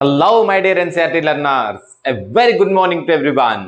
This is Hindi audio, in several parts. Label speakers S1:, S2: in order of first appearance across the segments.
S1: Hello, my dear NCERT learners. A very good morning to everyone.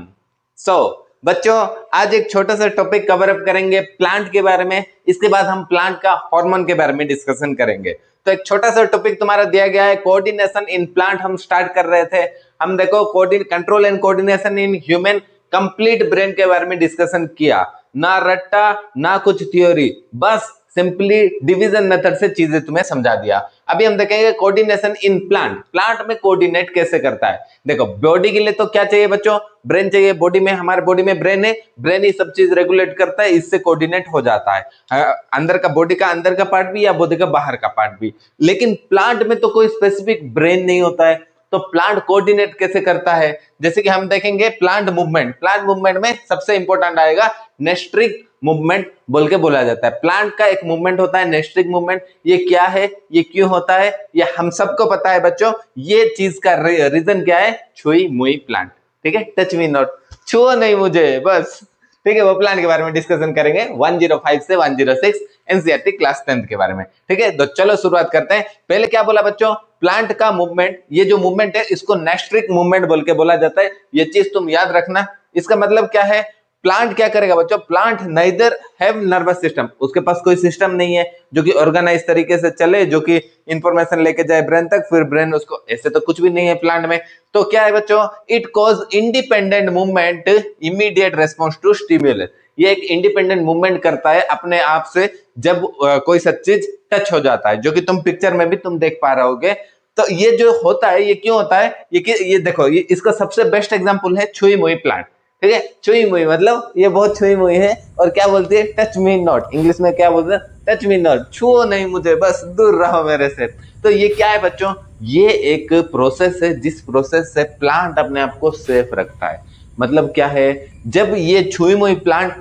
S1: So, बच्चों आज एक छोटा सा टॉपिक कवर अप करेंगे प्लांट के बारे में। इसके बाद हम प्लांट का हार्मोन के बारे में डिस्कशन करेंगे। तो एक छोटा सा टॉपिक तुम्हारा दिया गया है, कोऑर्डिनेशन इन प्लांट। हम स्टार्ट कर रहे थे। हम देखो control and coordination in human complete brain के बारे में डिस्कशन किया। ना रट्टा ना कुछ थ्योरी, बस सिंपली डिवीजन मेथड से चीजें तुम्हें समझा दिया। अभी हम देखेंगे कोऑर्डिनेशन इन प्लांट। प्लांट में कोऑर्डिनेट कैसे करता है। देखो बॉडी के लिए तो क्या चाहिए बच्चों, ब्रेन चाहिए। बॉडी में, हमारे बॉडी में ब्रेन है, ब्रेन ही सब चीज रेगुलेट करता है, इससे कोऑर्डिनेट हो जाता है। अंदर का बॉडी का अंदर का पार्ट भी या बॉडी का बाहर का पार्ट भी। लेकिन प्लांट में तो कोई स्पेसिफिक ब्रेन नहीं होता है, तो प्लांट कोऑर्डिनेट कैसे करता है। जैसे कि हम देखेंगे प्लांट मूवमेंट। प्लांट मूवमेंट में सबसे इंपॉर्टेंट आएगा नेस्ट्रिक मूवमेंट बोल के बोला जाता है। प्लांट का एक मूवमेंट होता है नेस्ट्रिक मूवमेंट। ये क्या है, ये क्यों होता है, ये हम सबको पता है बच्चों। ये चीज का रीजन क्या है, छुई मुई प्लांट। ठीक है, टच मी नॉट, छुओ नहीं मुझे बस। ठीक है, वो प्लान के बारे में डिस्कशन करेंगे 105 से 106 एनसीईआरटी क्लास 10 के बारे में। ठीक है, तो चलो शुरुआत करते हैं। पहले क्या बोला बच्चों, प्लांट का मूवमेंट, ये जो मूवमेंट है इसको नेस्ट्रिक मूवमेंट बोल के बोला जाता है। ये चीज तुम याद रखना। इसका मतलब क्या है, प्लांट क्या करेगा बच्चों, plant neither have nervous system, उसके पास कोई सिस्टम नहीं है जो कि ऑर्गेनाइज तरीके से चले, जो कि इंफॉर्मेशन लेके जाए ब्रेन तक, फिर ब्रेन उसको, ऐसे तो कुछ भी नहीं है प्लांट में। तो क्या है बच्चों, it cause independent movement immediate response to stimulus. ये एक इंडिपेंडेंट मूवमेंट करता है अपने आप से जब कोई सब चीज टच हो जाता है, जो कि तुम पिक्चर में भी तुम देख पा रहे होगे। तो ये जो होता है, ये क्यों होता है, ये देखो, ये इसका सबसे बेस्ट एग्जांपल है छुई मुई प्लांट। ठीक है, छुई मुई मतलब ये बहुत छुई मुई है। और क्या बोलती है, टच मी नॉट। इंग्लिश में क्या बोलते हैं, टच मी नॉट, छुओ नहीं मुझे, बस दूर रहो मेरे से। तो ये क्या है बच्चों, ये एक प्रोसेस है जिस प्रोसेस से प्लांट अपने आप को सेफ रखता है। मतलब क्या है, जब ये छुई मुई प्लांट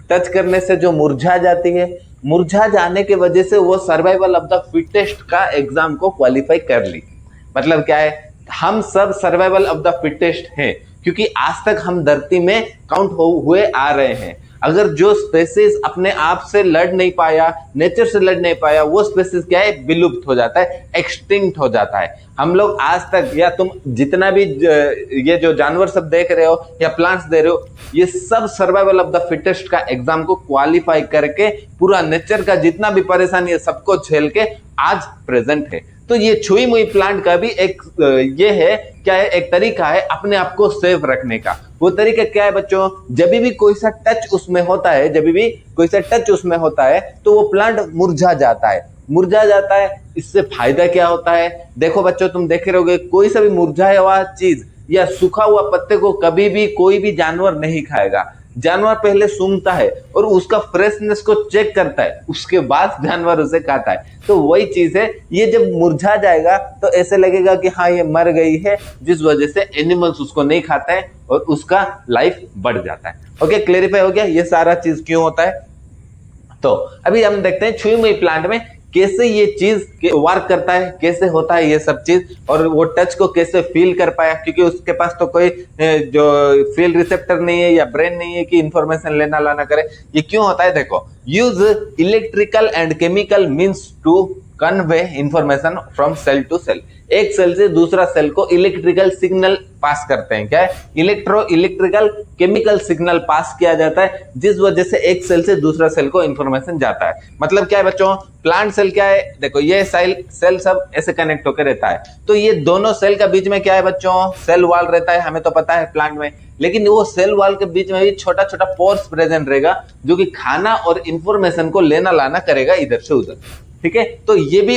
S1: टच करने से जो मुरझा जाती है, मुरझा जाने के वजह से वो सर्वाइवल ऑफ द फिटेस्ट का एग्जाम को क्वालिफाई कर ली। मतलब क्या है, हम सब सर्वाइवल ऑफ द फिटेस्ट हैं, क्योंकि आज तक हम धरती में काउंट हुए आ रहे हैं। अगर जो स्पेसीज अपने आप से लड़ नहीं पाया, नेचर से लड़ नहीं पाया, वो स्पेसीज क्या है, विलुप्त हो जाता है, एक्सटिंक्ट हो जाता है। हम लोग आज तक, या तुम जितना भी ये जो जानवर सब देख रहे हो या प्लांट्स दे रहे हो, ये सब सर्वाइवल ऑफ द फिटेस्ट का एग्जाम को क्वालिफाई करके पूरा नेचर का जितना भी परेशानी है सबको झेल के आज प्रेजेंट है। तो ये छुई मुई प्लांट का भी एक ये है, क्या है, एक तरीका है अपने आप को सेफ रखने का। वो तरीका क्या है बच्चों, जब भी कोई सा टच उसमें होता है, जब भी कोई सा टच उसमें होता है तो वो प्लांट मुरझा जाता है। मुरझा जाता है, इससे फायदा क्या होता है, देखो बच्चों, तुम देखे रहोगे कोई सा भी मुरझाया हुआ चीज या सूखा हुआ पत्ते को कभी भी कोई भी जानवर नहीं खाएगा। जानवर पहले सूंघता है और उसका फ्रेशनेस को चेक करता है, उसके बाद जानवर उसे खाता है। तो वही चीज है, ये जब मुरझा जाएगा तो ऐसे लगेगा कि हाँ ये मर गई है, जिस वजह से एनिमल्स उसको नहीं खाता है और उसका लाइफ बढ़ जाता है। ओके, क्लेरिफाई हो गया ये सारा चीज क्यों होता है। तो अभी हम देखते हैं छुई मुई प्लांट में कैसे ये चीज वर्क करता है, कैसे होता है ये सब चीज, और वो टच को कैसे फील कर पाया, क्योंकि उसके पास तो कोई जो फील रिसेप्टर नहीं है या ब्रेन नहीं है कि इंफॉर्मेशन लेना लाना करे। ये क्यों होता है, देखो, use electrical and chemical means to convey information from cell to cell. एक सेल से दूसरा सेल को इलेक्ट्रिकल सिग्नल पास करते हैं। क्या है, इलेक्ट्रिकल केमिकल सिग्नल पास किया जाता है, जिस वजह से एक सेल से दूसरा सेल को इंफॉर्मेशन जाता है। मतलब क्या है बच्चों, प्लांट सेल क्या है, देखो ये सेल सब ऐसे कनेक्ट होकर रहता है। तो ये दोनों सेल का बीच में क्या है बच्चों, सेल वॉल रहता है, हमें तो पता है प्लांट में। लेकिन वो सेल वॉल के बीच में भी छोटा छोटा पोर्स प्रेजेंट रहेगा, जो कि खाना और इंफॉर्मेशन को लेना लाना करेगा इधर से उधर। ठीक है, तो ये भी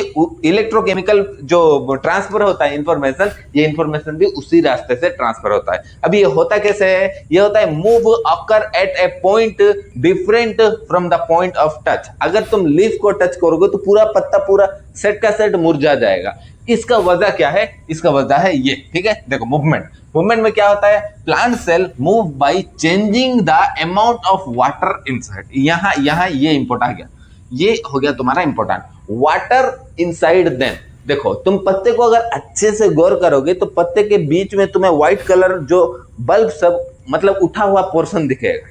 S1: इलेक्ट्रोकेमिकल जो ट्रांसफर होता है इंफॉर्मेशन, ये इंफॉर्मेशन भी उसी रास्ते से ट्रांसफर होता है। अभी ये होता कैसे है, ये होता है move occur eight A point different from the point of touch. अगर तुम लीफ को टच करोगे तो पूरा पत्ता पूरा सेट का सेट मुरझा जाएगा। इसका वजह क्या है, इसका वजह है ये। ठीक है, देखो मूवमेंट में क्या होता है, plant cell move by changing the amount of water inside. यहां ये इंपॉर्टेंट आ गया, ये हो गया तुम्हारा इंपॉर्टेंट, वाटर इनसाइड देम। देखो, तुम पत्ते को अगर अच्छे से गौर करोगे तो पत्ते के बीच में तुम्हें व्हाइट कलर जो बल्ब सब, मतलब उठा हुआ पोर्शन दिखेगा।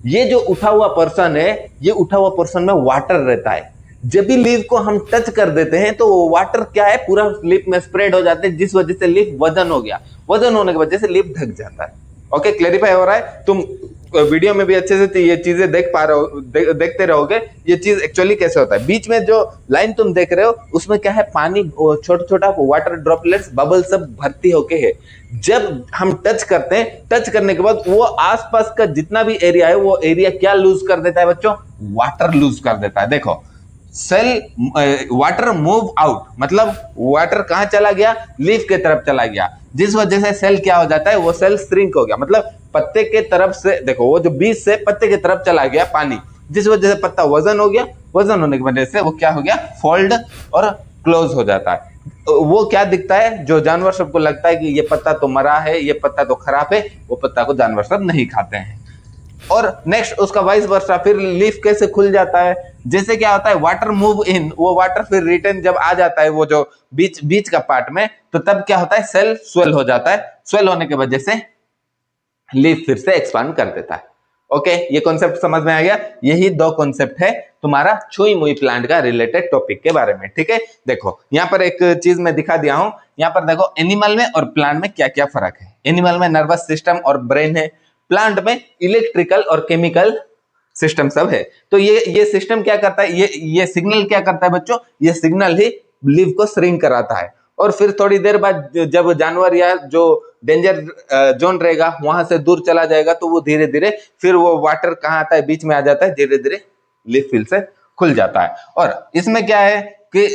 S1: ये जो उठा हुआ पोर्शन है, ये उठा हुआ पोर्शन में वाटर रहता है। जब भी लीफ को हम टच कर देते हैं तो वो वाटर क्या है पूरा लीफ में स्प्रेड हो जाते हैं, जिस वजह से लीफ वजन हो गया, वजन होने की वजह से लीफ ढक जाता है। ओके, क्लैरिफाई हो रहा है? तुम वीडियो में भी अच्छे से ये चीजें देख पा रहे हो, देखते रहोगे ये चीज एक्चुअली कैसे होता है। बीच में जो लाइन तुम देख रहे हो उसमें क्या है, पानी छोटा छोटा वाटर ड्रॉपलेट्स बबल सब भर्ती होके है। जब हम टच करते हैं, टच करने के बाद वो आसपास का जितना भी एरिया है वो एरिया क्या लूज कर देता है बच्चों, वाटर लूज कर देता है। देखो, सेल वाटर मूव आउट, मतलब वाटर कहां चला गया, लीफ के तरफ चला गया, जिस वजह से सेल क्या हो जाता है, वो सेल श्रिंक हो गया, मतलब पत्ते के तरफ से, देखो वो जो बीज से पत्ते की तरफ चला गया पानी, जिस वजह से पत्ता वजन हो गया, वजन होने की वजह से वो क्या हो गया, फोल्ड और क्लोज हो जाता है। वो क्या दिखता है, जो जानवर सबको लगता है कि ये पत्ता तो मरा है, ये पत्ता तो खराब है, वो पत्ता को जानवर सब नहीं खाते हैं। और नेक्स्ट उसका वाइस वर्सा, फिर लीफ कैसे खुल जाता है, जैसे क्या होता है, वाटर मूव इन, वो वाटर फिर रिटर्न जब आ जाता है वो जो बीच का पार्ट में, तो तब क्या होता है, सेल स्वेल हो जाता है, स्वेल होने की वजह से लीफ फिर से एक्सपांड कर देता है। ओके, ये कॉन्सेप्ट समझ में आ गया। यही दो कॉन्सेप्ट है तुम्हारा छुई मुई प्लांट का रिलेटेड टॉपिक के बारे में, ठीक है। देखो यहाँ पर एक चीज मैं दिखा दिया हूं, यहाँ पर देखो एनिमल में और प्लांट में क्या क्या फर्क है। एनिमल में नर्वस सिस्टम और ब्रेन है, प्लांट में इलेक्ट्रिकल और केमिकल सिस्टम सब है। तो ये सिस्टम क्या करता है, ये सिग्नल क्या करता है बच्चों, ये सिग्नल ही लीफ को श्रिंक कराता है, और फिर थोड़ी देर बाद जब जानवर या जो डेंजर जोन रहेगा वहां से दूर चला जाएगा, तो वो धीरे धीरे फिर वो वाटर कहाँ आता है, बीच में आ जाता है, धीरे धीरे लीफ फिर से खुल जाता है। और इसमें क्या है कि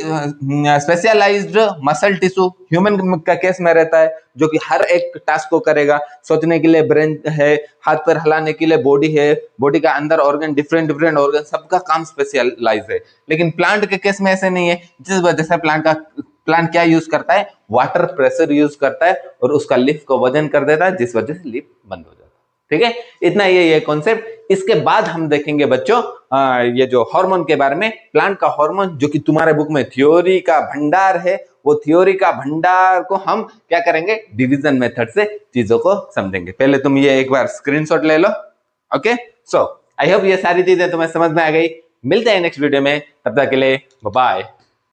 S1: स्पेशलाइज्ड मसल टिश्यू ह्यूमन का केस में रहता है, जो कि हर एक टास्क को करेगा। सोचने के लिए ब्रेन है, हाथ पैर हिलाने के लिए बॉडी है, बॉडी का अंदर ऑर्गन, डिफरेंट ऑर्गन, सबका काम स्पेशलाइज है। लेकिन प्लांट के केस में ऐसे नहीं है, जिस वजह से प्लांट क्या यूज करता है, वाटर प्रेशर यूज करता है और उसका लीफ को वजन कर देता है, जिस वजह से लीफ बंद हो जाता है। ठीक है, इतना ये कॉन्सेप्ट। इसके बाद हम देखेंगे बच्चों ये जो हार्मोन के बारे में, प्लांट का हार्मोन, जो कि तुम्हारे बुक में थ्योरी का भंडार है, वो थ्योरी का भंडार को हम क्या करेंगे, डिवीजन मेथड से चीजों को समझेंगे। पहले तुम ये एक बार स्क्रीनशॉट ले लो। ओके, सो आई होप ये सारी चीजें तुम्हें समझ में आ गई। मिलते हैं नेक्स्ट वीडियो में, तब तक के लिए बाय बाय।